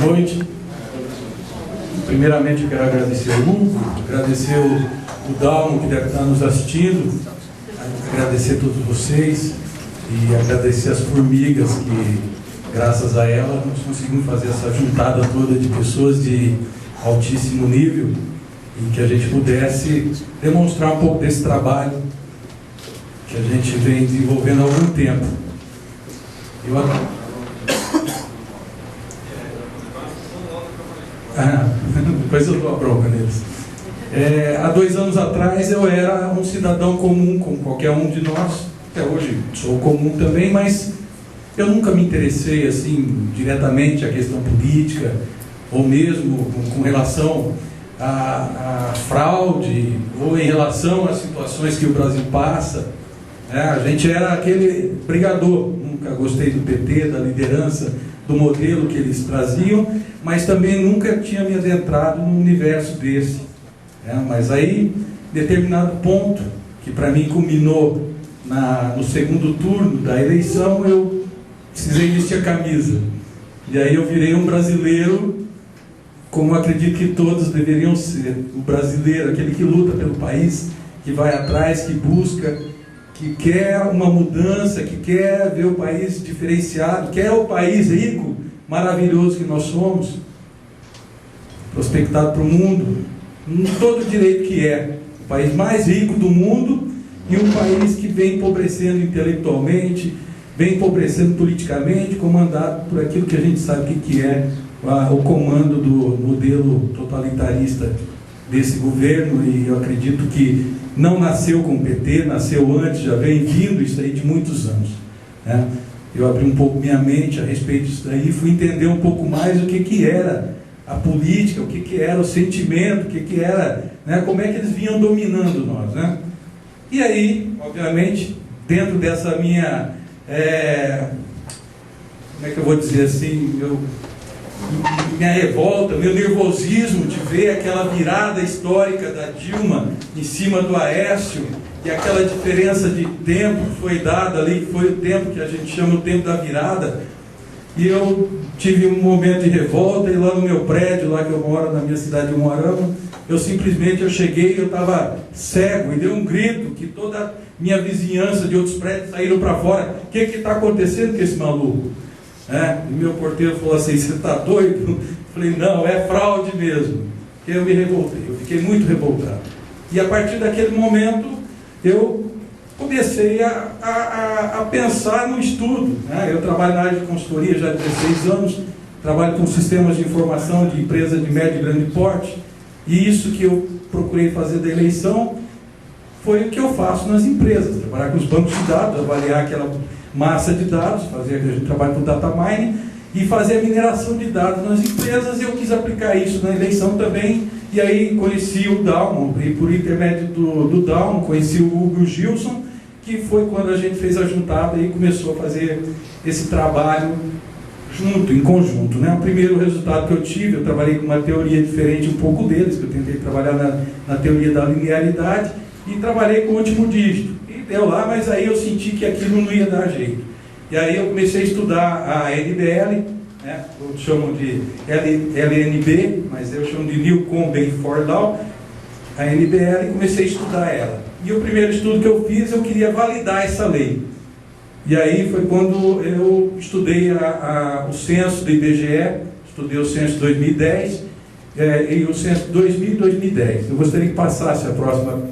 noite. Primeiramente, eu quero agradecer o Hugo, agradecer o Dalmo, que deve estar nos assistindo, agradecer a todos vocês e agradecer as formigas que, graças a ela, nós conseguimos fazer essa juntada toda de pessoas de altíssimo nível e que a gente pudesse demonstrar um pouco desse trabalho que a gente vem desenvolvendo há algum tempo. Depois eu dou a bronca neles. Há 2 anos atrás eu era um cidadão comum, como qualquer um de nós. Até hoje sou comum também, mas eu nunca me interessei assim diretamente à questão política, ou mesmo com relação à fraude, ou em relação às situações que o Brasil passa. A gente era aquele brigador. Nunca gostei do PT, da liderança, do modelo que eles traziam, mas também nunca tinha me adentrado num universo desse. Mas aí, determinado ponto, que para mim culminou no segundo turno da eleição, eu precisei vestir a camisa. E aí eu virei um brasileiro, como eu acredito que todos deveriam ser. O brasileiro, aquele que luta pelo país, que vai atrás, que busca, que quer uma mudança, que quer ver o país diferenciado, quer o país rico, maravilhoso que nós somos, prospectado para o mundo, com todo o direito que é, o país mais rico do mundo e um país que vem empobrecendo intelectualmente, vem empobrecendo politicamente, comandado por aquilo que a gente sabe que é o comando do modelo totalitarista desse governo. E eu acredito que não nasceu com o PT, nasceu antes, já vem vindo isso aí de muitos anos. Eu abri um pouco minha mente a respeito disso daí, fui entender um pouco mais o que era a política, o que era o sentimento, o que era, como é que eles vinham dominando nós. E aí, obviamente, dentro dessa minha, como é que eu vou dizer assim, minha revolta, meu nervosismo de ver aquela virada histórica da Dilma em cima do Aécio e aquela diferença de tempo que foi dada ali, que foi o tempo que a gente chama o tempo da virada, e eu tive um momento de revolta, e lá no meu prédio, lá que eu moro, na minha cidade de Umuarama, eu cheguei, eu estava cego, e dei um grito, que toda a minha vizinhança de outros prédios saíram para fora. O que está acontecendo com esse maluco? E meu porteiro falou assim: você está doido? Eu falei: não, é fraude mesmo. E eu me revoltei, eu fiquei muito revoltado. E a partir daquele momento, eu comecei a pensar no estudo. Eu trabalho na área de consultoria já há 16 anos, trabalho com sistemas de informação de empresas de médio e grande porte, e isso que eu procurei fazer da eleição foi o que eu faço nas empresas: trabalhar com os bancos de dados, avaliar aquela massa de dados, a gente trabalha com data mining, e fazer a mineração de dados nas empresas. E eu quis aplicar isso na eleição também, e aí conheci o Dalmo, e por intermédio do Dalmo conheci o Hugo e o Gilson, que foi quando a gente fez a juntada e começou a fazer esse trabalho junto, em conjunto. O primeiro resultado que eu tive, eu trabalhei com uma teoria diferente um pouco deles, que eu tentei trabalhar na teoria da linearidade, e trabalhei com o último dígito. Deu lá, mas aí eu senti que aquilo não ia dar jeito. E aí eu comecei a estudar a NBL, eu chamo de LNB, mas eu chamo de Newcomb Benford Law, a NBL, e comecei a estudar ela. E o primeiro estudo que eu fiz, eu queria validar essa lei. E aí foi quando eu estudei o censo do IBGE, estudei o censo de 2010 e o censo de 2000 e 2010. Eu gostaria que passasse a próxima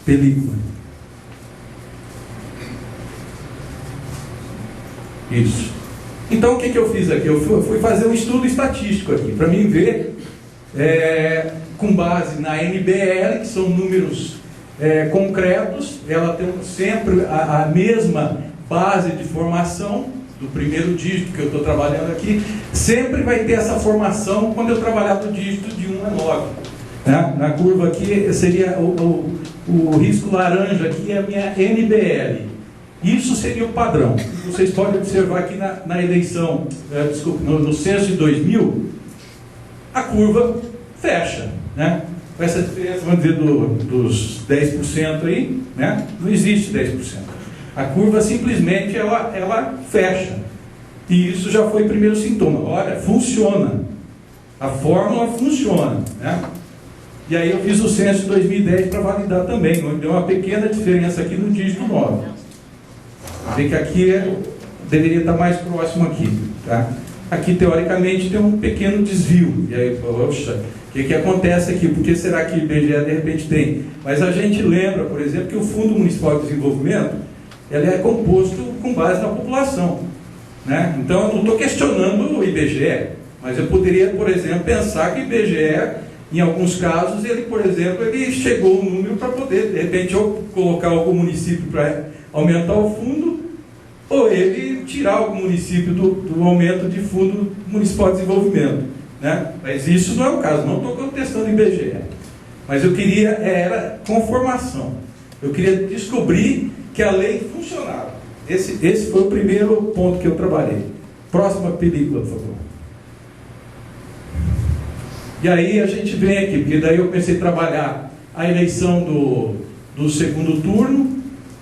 película. Isso. Então o que eu fiz aqui? Eu fui fazer um estudo estatístico aqui, para mim ver, com base na NBL, que são números concretos. Ela tem sempre a mesma base de formação do primeiro dígito que eu estou trabalhando aqui. Sempre vai ter essa formação quando eu trabalhar do dígito de 1 a 9. Na curva aqui seria o risco laranja, aqui é a minha NBL. Isso seria o padrão. Vocês podem observar aqui na eleição, no censo de 2000, a curva fecha, com essa diferença, vamos dizer, dos 10% aí, não existe 10%. A curva simplesmente ela fecha. E isso já foi o primeiro sintoma. Olha, funciona. A fórmula funciona, né? E aí eu fiz o censo de 2010 para validar também, onde deu uma pequena diferença aqui no dígito 9. Vê que aqui deveria estar mais próximo aqui, tá? Aqui, teoricamente, tem um pequeno desvio. E aí, poxa, o que acontece aqui? Por que será que o IBGE de repente tem? Mas a gente lembra, por exemplo, que o Fundo Municipal de Desenvolvimento ele é composto com base na população, né? Então, eu não estou questionando o IBGE, mas eu poderia, por exemplo, pensar que o IBGE, em alguns casos, ele, por exemplo, ele chegou um número para poder, de repente, ou colocar algum município para aumentar o fundo, ou ele tirar algum município do aumento de fundo municipal de desenvolvimento, né? Mas isso não é o caso, não estou contestando o IBGE. Mas eu queria, era conformação. Eu queria descobrir que a lei funcionava. Esse foi o primeiro ponto que eu trabalhei. Próxima película, por favor. E aí a gente vem aqui, porque daí eu comecei a trabalhar a eleição do segundo turno,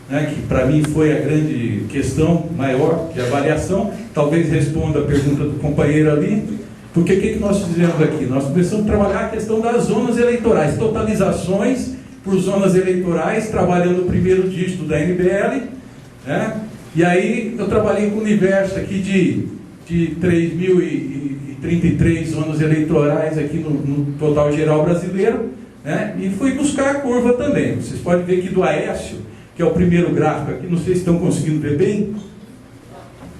né, que para mim foi a grande questão maior de avaliação. Talvez responda a pergunta do companheiro ali. Porque o que nós fizemos aqui? Nós começamos a trabalhar a questão das zonas eleitorais, totalizações por zonas eleitorais, trabalhando o primeiro dígito da NBL, né? E aí eu trabalhei com o universo aqui de 3.033 zonas eleitorais aqui no total geral brasileiro, né? E fui buscar a curva também. Vocês podem ver aqui do Aécio, que é o primeiro gráfico aqui, não sei se estão conseguindo ver bem.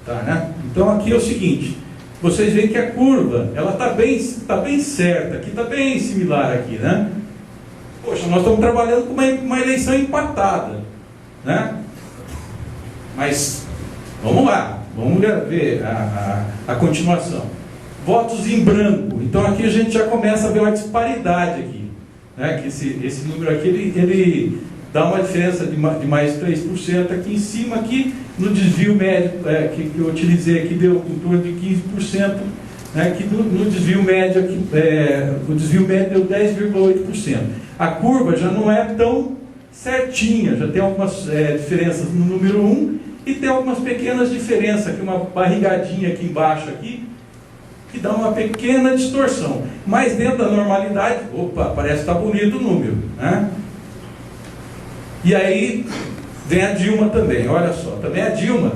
Tá, né? Então aqui é o seguinte, vocês veem que a curva, ela está bem certa, aqui está bem similar aqui, né? Poxa, nós estamos trabalhando com uma eleição empatada, né? Mas, vamos lá, vamos ver a continuação. Votos em branco, então aqui a gente já começa a ver uma disparidade aqui, né? Que esse número aqui, ele dá uma diferença de mais de 3%, aqui em cima, aqui no desvio médio, que eu utilizei aqui, deu em torno de 15%, né? Que no desvio médio, aqui, o desvio médio deu 10,8%. A curva já não é tão certinha, já tem algumas diferenças no número 1 e tem algumas pequenas diferenças, aqui uma barrigadinha aqui embaixo, aqui, que dá uma pequena distorção. Mas dentro da normalidade, opa, parece que está bonito o número, né? E aí vem a Dilma também, olha só, também a Dilma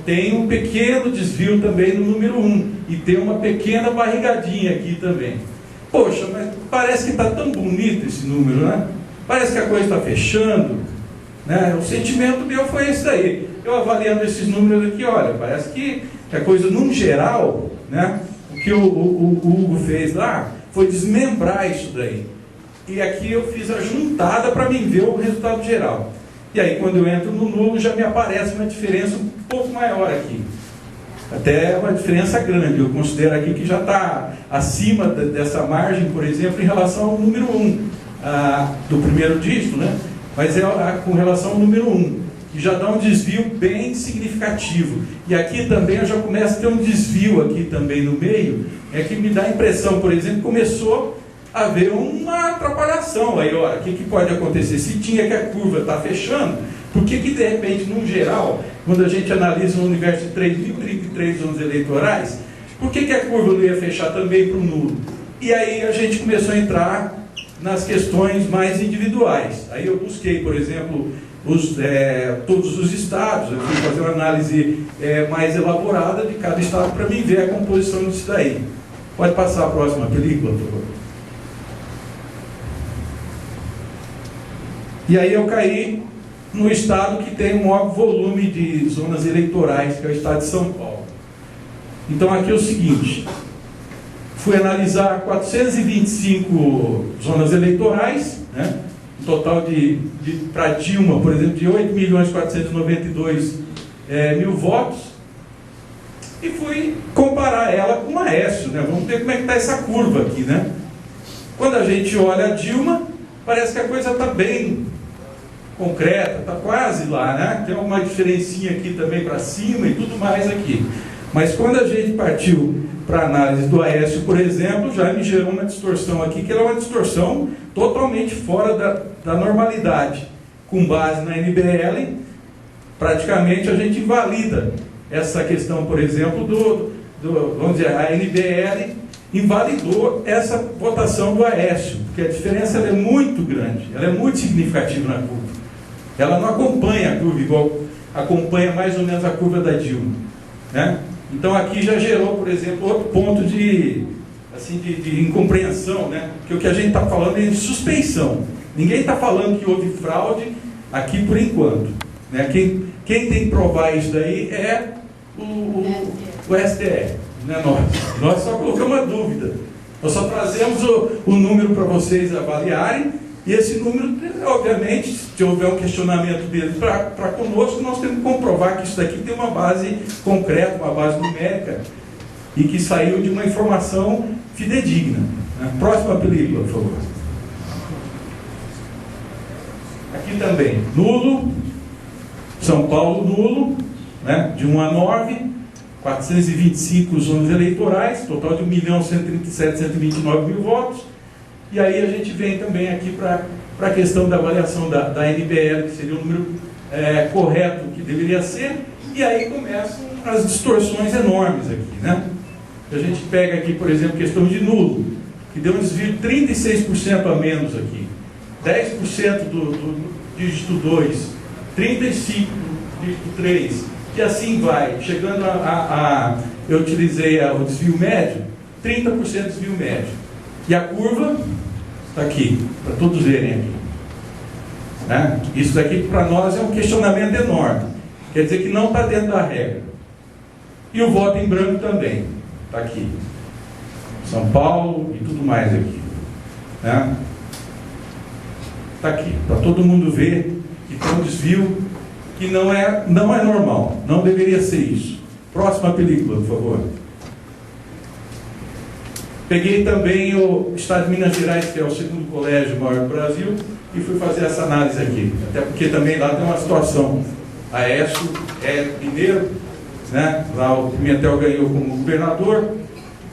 tem um pequeno desvio também no número 1 e tem uma pequena barrigadinha aqui também. Poxa, mas parece que está tão bonito esse número, né? Parece que a coisa está fechando, né? O sentimento meu foi esse daí. Eu avaliando esses números aqui, olha, parece que a coisa, num geral, né? O que o Hugo fez lá foi desmembrar isso daí. E aqui eu fiz a juntada para mim ver o resultado geral. E aí quando eu entro no nulo já me aparece uma diferença um pouco maior aqui. Até uma diferença grande. Eu considero aqui que já está acima dessa margem, por exemplo, em relação ao número 1 do primeiro dígito, né? Mas com relação ao número 1, que já dá um desvio bem significativo. E aqui também eu já começo a ter um desvio aqui também no meio, que me dá a impressão, por exemplo, começou a haver uma atrapalhação aí, olha, o que pode acontecer? Se tinha que a curva está fechando, por que de repente, no geral, quando a gente analisa um universo de 3.033 zonas eleitorais, por que a curva não ia fechar também para o nulo? E aí a gente começou a entrar nas questões mais individuais. Aí eu busquei, por exemplo, todos os estados, eu fui fazer uma análise mais elaborada de cada estado para mim ver a composição disso daí. Pode passar a próxima película, por favor. E aí eu caí no estado que tem o maior volume de zonas eleitorais, que é o estado de São Paulo. Então aqui é o seguinte, fui analisar 425 zonas eleitorais, né? Um total para Dilma, por exemplo, de 8.492.000 votos, e fui comparar ela com o Aécio, né? Vamos ver como é que está essa curva aqui, né? Quando a gente olha a Dilma, parece que a coisa está bem concreta, está quase lá, né? Tem uma diferencinha aqui também para cima e tudo mais aqui. Mas quando a gente partiu para a análise do Aécio, por exemplo, já me gerou uma distorção aqui, que era uma distorção totalmente fora da normalidade. Com base na NBL, praticamente a gente invalida essa questão, por exemplo, vamos dizer, a NBL invalidou essa votação do Aécio, porque a diferença ela é muito grande, ela é muito significativa na curva. Ela não acompanha a curva igual acompanha mais ou menos a curva da Dilma, né? Então aqui já gerou, por exemplo, outro ponto de incompreensão, né? Porque o que a gente está falando é de suspeição. Ninguém está falando que houve fraude aqui por enquanto, né? Quem tem que provar isso daí é o STF, né? Nós só colocamos uma dúvida. Nós só trazemos o número para vocês avaliarem. E esse número, obviamente, se houver um questionamento dele para conosco, nós temos que comprovar que isso daqui tem uma base concreta, uma base numérica, e que saiu de uma informação fidedigna, né? Próxima película, por favor. Aqui também, nulo, São Paulo nulo, né? De 1 a 9, 425 zonas eleitorais, total de 1.137.129.000 votos. E aí a gente vem também aqui para a questão da avaliação da NBL, que seria o número correto que deveria ser, e aí começam as distorções enormes aqui, né? A gente pega aqui, por exemplo, questão de nulo, que deu um desvio de 36% a menos aqui, 10% do dígito 2, 35% do dígito 3, e assim vai, chegando eu utilizei o desvio médio, 30% desvio médio. E a curva está aqui, para todos verem aqui, né? Isso daqui para nós é um questionamento enorme. Quer dizer que não está dentro da regra. E o voto em branco também está aqui. São Paulo e tudo mais aqui, né? Está aqui, para todo mundo ver que tem um desvio que não é normal. Não deveria ser isso. Próxima película, por favor. Peguei também o Estado de Minas Gerais, que é o segundo colégio maior do Brasil, e fui fazer essa análise aqui. Até porque também lá tem uma situação. A Aécio é primeiro, né? Lá o Pimentel ganhou como governador,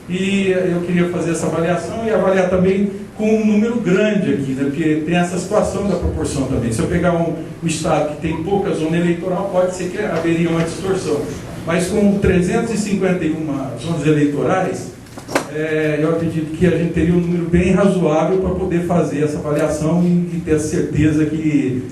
e eu queria fazer essa avaliação e avaliar também com um número grande aqui, né? Porque tem essa situação da proporção também. Se eu pegar um estado que tem pouca zona eleitoral, pode ser que haveria uma distorção. Mas com 351 zonas eleitorais, eu acredito que a gente teria um número bem razoável para poder fazer essa avaliação e ter a certeza que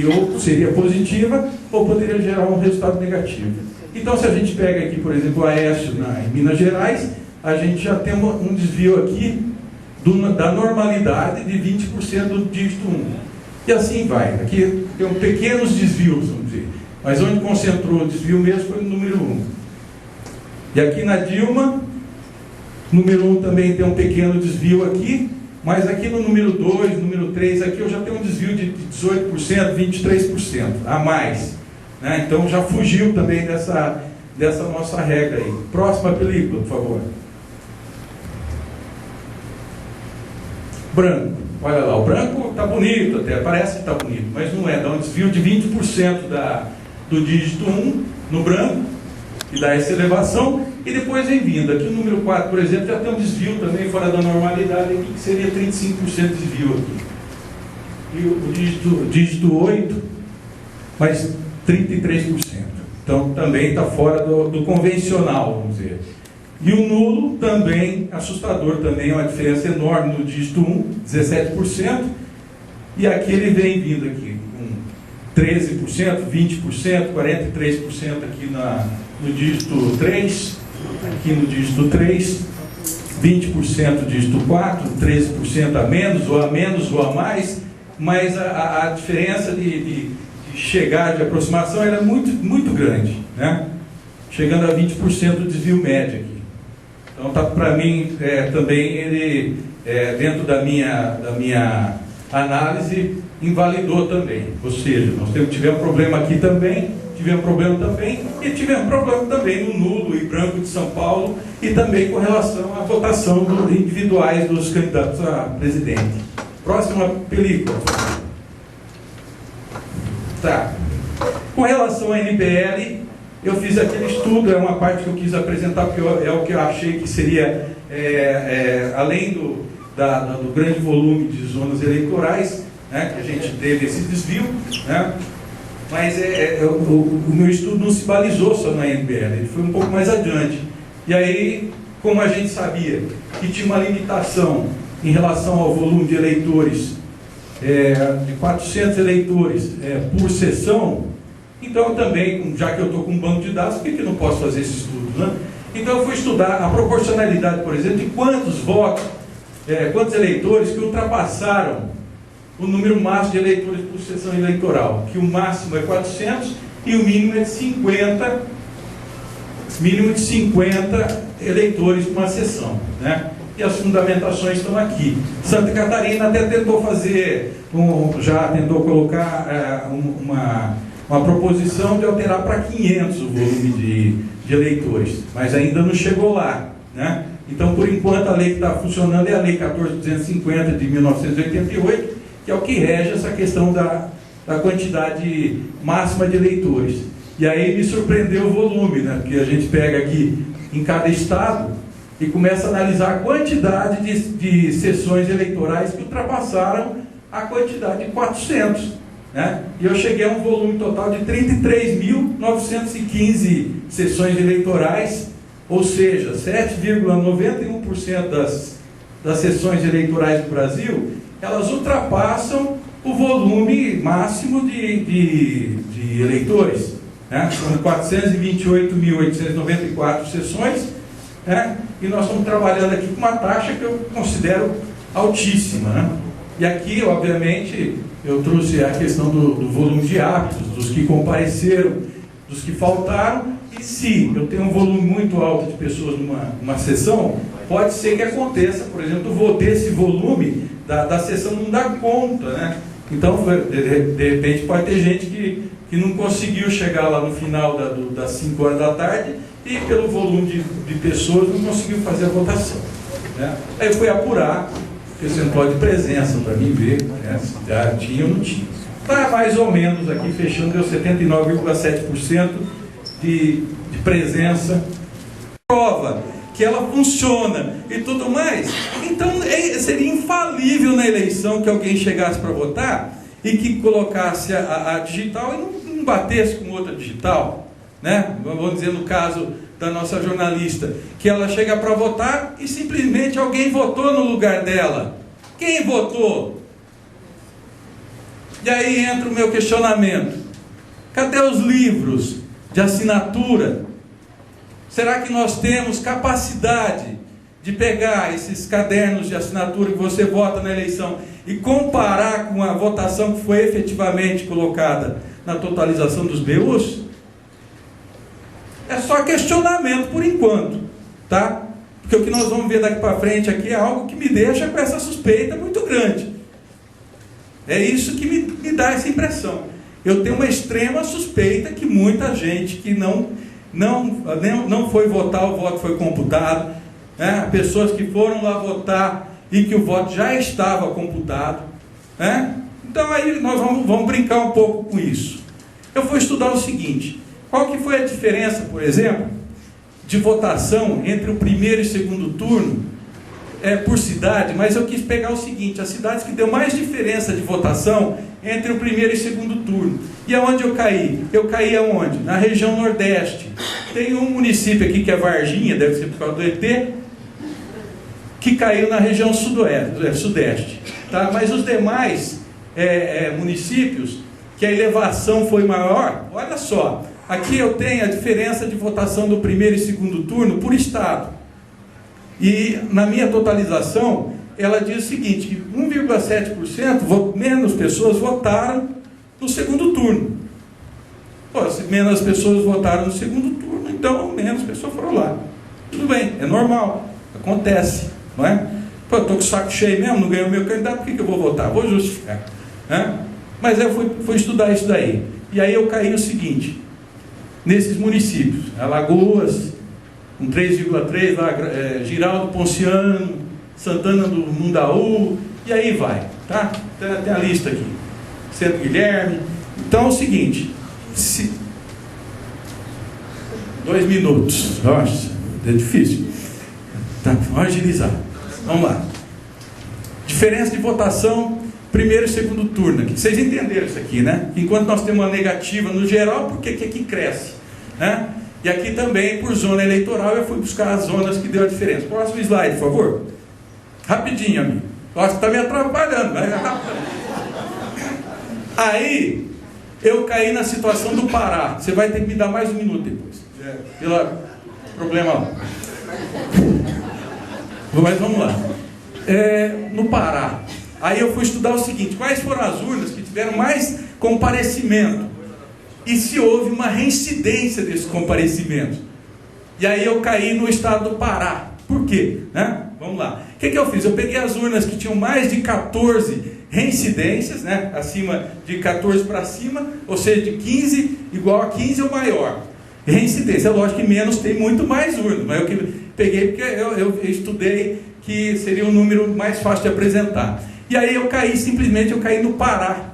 ou seria positiva ou poderia gerar um resultado negativo. Então, se a gente pega aqui, por exemplo, o Aécio em Minas Gerais, a gente já tem um desvio aqui da normalidade de 20% do dígito 1. E assim vai. Aqui tem pequenos desvios, vamos dizer. Mas onde concentrou o desvio mesmo foi no número 1. E aqui na Dilma, número 1 também tem um pequeno desvio aqui, mas aqui no número 2, número 3, aqui eu já tenho um desvio de 18%, 23% a mais, né? Então já fugiu também dessa nossa regra aí. Próxima película, por favor. Branco. Olha lá, o branco está bonito até, parece que está bonito, mas não é. Dá um desvio de 20% do dígito 1 no branco, que dá essa elevação, e depois vem vindo. Aqui o número 4, por exemplo, já tem um desvio também fora da normalidade aqui, que seria 35% de desvio aqui. E o dígito 8, mais 33%. Então também está fora do convencional, vamos dizer. E o nulo também, assustador também, é uma diferença enorme no dígito 1, 17%, e aqui ele vem vindo aqui com 13%, 20%, 43% aqui no dígito 3, aqui no dígito 3, 20% no dígito 4, 13% a menos ou a mais, mas a diferença de chegar, de aproximação, era muito, muito grande, né? Chegando a 20% do desvio médio aqui. Então, tá, para mim, também ele, dentro da minha análise, invalidou também. Ou seja, nós tivemos problema aqui também, tivemos problema também no nulo e branco de São Paulo, e também com relação à votação individuais dos candidatos a presidente. Próxima película. Tá. Com relação à NBL, eu fiz aquele estudo, é uma parte que eu quis apresentar, porque é o que eu achei que seria, além do grande volume de zonas eleitorais, né, que a gente teve esse desvio, né, mas o meu estudo não se balizou só na NBL, ele foi um pouco mais adiante. E aí, como a gente sabia que tinha uma limitação em relação ao volume de eleitores, de 400 eleitores por sessão, então também, já que eu estou com um banco de dados, por que eu não posso fazer esse estudo, né? Então eu fui estudar a proporcionalidade, por exemplo, de quantos votos, quantos eleitores que ultrapassaram o número máximo de eleitores por sessão eleitoral, que o máximo é 400 e o mínimo é de 50, eleitores por uma sessão, né? E as fundamentações estão aqui. Santa Catarina até tentou fazer, já tentou colocar uma proposição de alterar para 500 o volume de eleitores, mas ainda não chegou lá, né? Então, por enquanto, a lei que está funcionando é a Lei 14.250 de 1988, que é o que rege essa questão da quantidade máxima de eleitores. E aí me surpreendeu o volume, né? Porque a gente pega aqui em cada estado e começa a analisar a quantidade de sessões eleitorais que ultrapassaram a quantidade de 400, né? E eu cheguei a um volume total de 33.915 sessões eleitorais, ou seja, 7,91% das sessões eleitorais do Brasil, elas ultrapassam o volume máximo de eleitores, né? São 428.894 sessões, né? E nós estamos trabalhando aqui com uma taxa que eu considero altíssima, né? E aqui, obviamente, eu trouxe a questão do volume de hábitos, dos que compareceram, dos que faltaram, e se eu tenho um volume muito alto de pessoas numa sessão, pode ser que aconteça, por exemplo, vou ter esse volume da sessão não dar conta, né? Então, de repente, pode ter gente que não conseguiu chegar lá no final das 5 horas da tarde e pelo volume de pessoas não conseguiu fazer a votação, né? Aí eu fui apurar, percentual de presença para mim ver, né, se já tinha ou não tinha. Está mais ou menos aqui fechando, deu 79,7% de presença. Prova que ela funciona e tudo mais. Então seria infalível na eleição que alguém chegasse para votar e que colocasse a digital e não batesse com outra digital, né? Vamos dizer no caso da nossa jornalista, que ela chega para votar e simplesmente alguém votou no lugar dela. Quem votou? E aí entra o meu questionamento: cadê os livros de assinatura? Será que nós temos capacidade de pegar esses cadernos de assinatura que você vota na eleição e comparar com a votação que foi efetivamente colocada na totalização dos BUs? É só questionamento por enquanto, tá? Porque o que nós vamos ver daqui para frente aqui é algo que me deixa com essa suspeita muito grande. É isso que me dá essa impressão. Eu tenho uma extrema suspeita que muita gente que não foi votar, o voto foi computado, né? Pessoas que foram lá votar e que o voto já estava computado, né? Então aí nós vamos brincar um pouco com isso. Eu fui estudar o seguinte: qual que foi a diferença, por exemplo, de votação entre o primeiro e segundo turno por cidade, mas eu quis pegar o seguinte: as cidades que deu mais diferença de votação entre o primeiro e segundo turno. E aonde eu caí? Eu caí aonde? Na região Nordeste. Tem um município aqui que é Varginha, deve ser por causa do ET, que caiu na região Sudeste. Tá? Mas os demais municípios que a elevação foi maior, olha só, aqui eu tenho a diferença de votação do primeiro e segundo turno por estado. E na minha totalização, ela diz o seguinte: que 1,7% menos pessoas votaram no segundo turno. Pô, se menos pessoas votaram no segundo turno, então menos pessoas foram lá. Tudo bem, é normal, acontece, não é? Pô, eu estou com o saco cheio mesmo, não ganhei o meu candidato, por que eu vou votar? Vou justificar, né? Mas eu fui estudar isso daí. E aí eu caí no seguinte: nesses municípios, Alagoas, com 3,3, lá, Giraldo Ponciano, Santana do Mundaú, e aí vai, tá? Tem a lista aqui, Santo Guilherme. Então é o seguinte, 2 minutos, nossa, é difícil, tá? Vamos agilizar, vamos lá. Diferença de votação primeiro e segundo turno aqui. Vocês entenderam isso aqui, né? Enquanto nós temos uma negativa no geral, por que aqui cresce? Né? E aqui também, por zona eleitoral, eu fui buscar as zonas que deu a diferença. Próximo slide, por favor. Rapidinho, amigo. Nossa, está me atrapalhando. Né? Aí, eu caí na situação do Pará. Você vai ter que me dar mais um minuto depois. Pelo problema lá. Mas vamos lá. No Pará. Aí eu fui estudar o seguinte: quais foram as urnas que tiveram mais comparecimento? E se houve uma reincidência desses comparecimentos? E aí eu caí no estado do Pará. Por quê? Né? Vamos lá. O que eu fiz? Eu peguei as urnas que tinham mais de 14 reincidências, né? Acima de 14 para cima, ou seja, de 15 igual a 15 ou maior. Reincidência, lógico que menos tem muito mais urnas, mas eu peguei porque eu estudei que seria um número mais fácil de apresentar. E aí eu caí, simplesmente eu caí no Pará.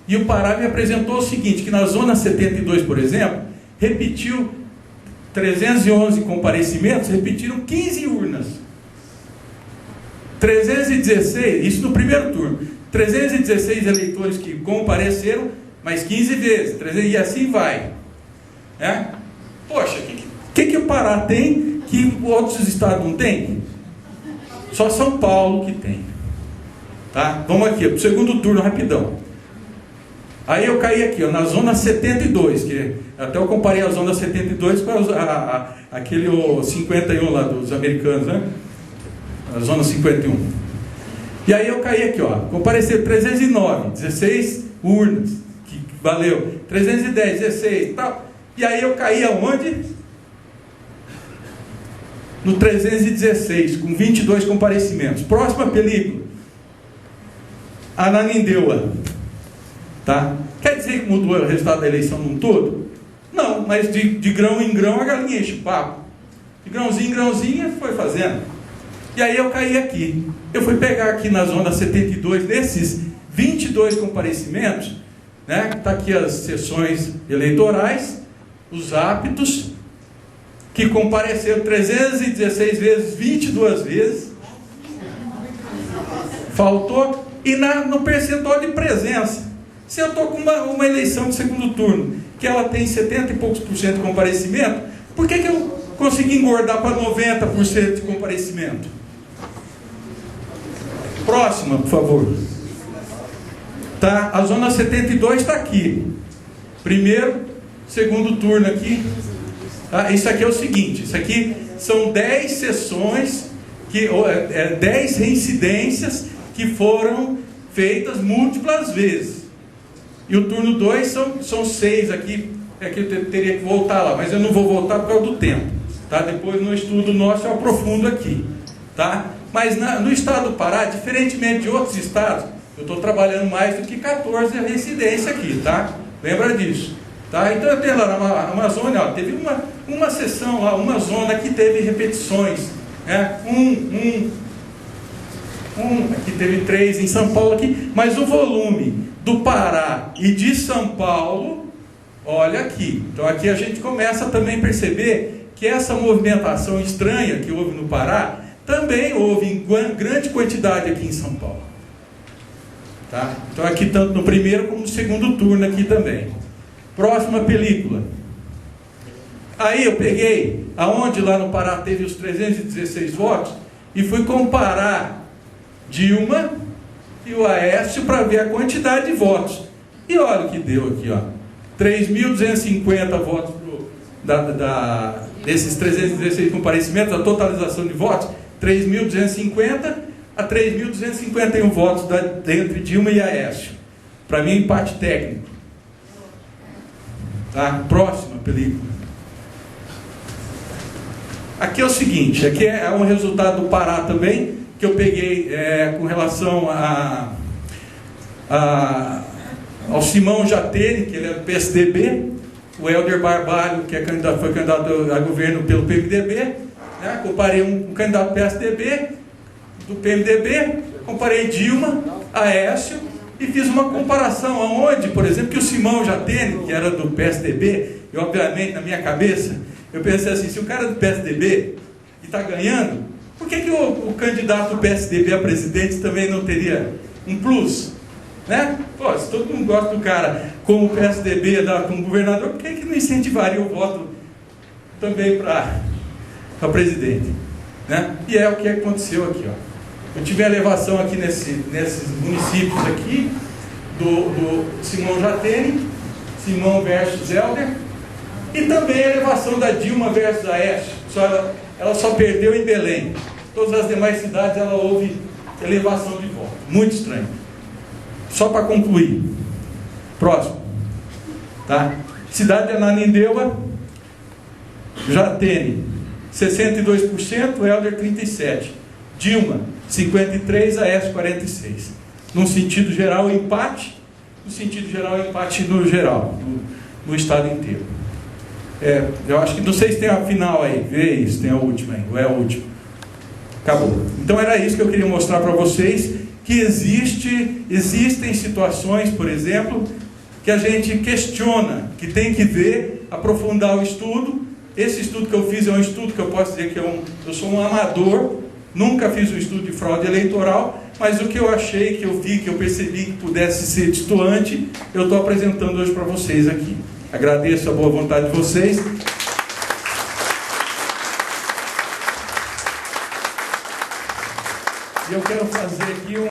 E o Pará me apresentou o seguinte, que na zona 72, por exemplo, repetiu 311 comparecimentos, repetiram 15 urnas. 316, isso no primeiro turno, 316 eleitores que compareceram, mais 15 vezes, e assim vai. Né? Poxa, o que o Pará tem que outros estados não têm? Só São Paulo que tem. Tá? Vamos aqui, pro segundo turno, rapidão. Aí eu caí aqui, ó, na zona 72, que até eu comparei a zona 72 com aquele 51 lá dos americanos, né? A zona 51. E aí eu caí aqui, ó, compareceram 309, 16 urnas, que valeu, 310, 16 e tal. E aí eu caí aonde? No 316, com 22 comparecimentos. Próxima película. Ananindeua. Tá? Quer dizer que mudou o resultado da eleição num todo? Não, mas de grão em grão a galinha enche o papo. De grãozinho em grãozinho foi fazendo. E aí eu caí aqui. Eu fui pegar aqui na zona 72, desses 22 comparecimentos, né? Está aqui as sessões eleitorais, os aptos, que compareceram 316 vezes, 22 vezes. Faltou. E no percentual de presença. Se eu estou com uma eleição de segundo turno, que ela tem 70 e poucos por cento de comparecimento, por que eu consegui engordar para 90% de comparecimento? Próxima, por favor. Tá? A zona 72 está aqui. Primeiro, segundo turno aqui. Tá? Isso aqui é o seguinte, isso aqui são 10 sessões, 10 reincidências que foram feitas múltiplas vezes. E o turno 2 são 6 aqui, que eu teria que voltar lá, mas eu não vou voltar por causa do tempo. Tá? Depois no estudo nosso eu aprofundo aqui. Tá? Mas no estado do Pará, diferentemente de outros estados, eu estou trabalhando mais do que 14 reincidências aqui, tá? Lembra disso. Tá? Então eu tenho lá na Amazônia, ó, teve uma sessão lá, uma zona que teve repetições. Né? Aqui teve 3 em São Paulo aqui, mas o volume do Pará e de São Paulo, olha aqui. Então aqui a gente começa também a perceber que essa movimentação estranha que houve no Pará, também houve em grande quantidade aqui em São Paulo. Tá? Então aqui tanto no primeiro como no segundo turno aqui também. Próxima película. Aí eu peguei aonde lá no Pará teve os 316 votos e fui comparar Dilma e o Aécio para ver a quantidade de votos. E olha o que deu aqui, ó. 3.250 votos desses 316 comparecimentos, a totalização de votos, 3.250 a 3.251 votos entre Dilma e Aécio. Para mim, empate técnico. Tá? Próxima película. Aqui é o seguinte, aqui é um resultado do Pará também, que eu peguei com relação ao Simão Jatene, que ele é do PSDB, o Helder Barbalho, que foi candidato a governo pelo PMDB, né? Comparei um candidato do PSDB, do PMDB, comparei Dilma, Aécio, e fiz uma comparação aonde, por exemplo, que o Simão Jatene, que era do PSDB, e obviamente na minha cabeça, eu pensei assim, se o cara é do PSDB e está ganhando, por que o candidato do PSDB a presidente também não teria um plus, né? Pô, se todo mundo gosta do cara como o PSDB como governador, por que não incentivaria o voto também para presidente, né? E é o que aconteceu aqui, ó. Eu tive a elevação aqui nesses municípios aqui do Simão Jatene, Simão versus Helder, e também a elevação da Dilma versus Aécio. Ela só perdeu em Belém. Todas as demais cidades ela houve elevação de voto. Muito estranho. Só para concluir. Próximo. Tá? Cidade de Ananindeua, Jatene, 62%, Helder 37%. Dilma, 53%, Aécio 46%. Num sentido geral, empate. No sentido geral, empate no geral, no estado inteiro. Eu acho que, não sei se tem a final aí, vê isso, tem a última aí, ou é a última. Acabou. Então era isso que eu queria mostrar para vocês, que existem situações, por exemplo, que a gente questiona, que tem que ver, aprofundar o estudo. Esse estudo que eu fiz é um estudo que eu posso dizer que eu sou um amador, nunca fiz um estudo de fraude eleitoral, mas o que eu achei, que eu vi, que eu percebi que pudesse ser destoante, eu estou apresentando hoje para vocês aqui. Agradeço a boa vontade de vocês. E eu quero fazer aqui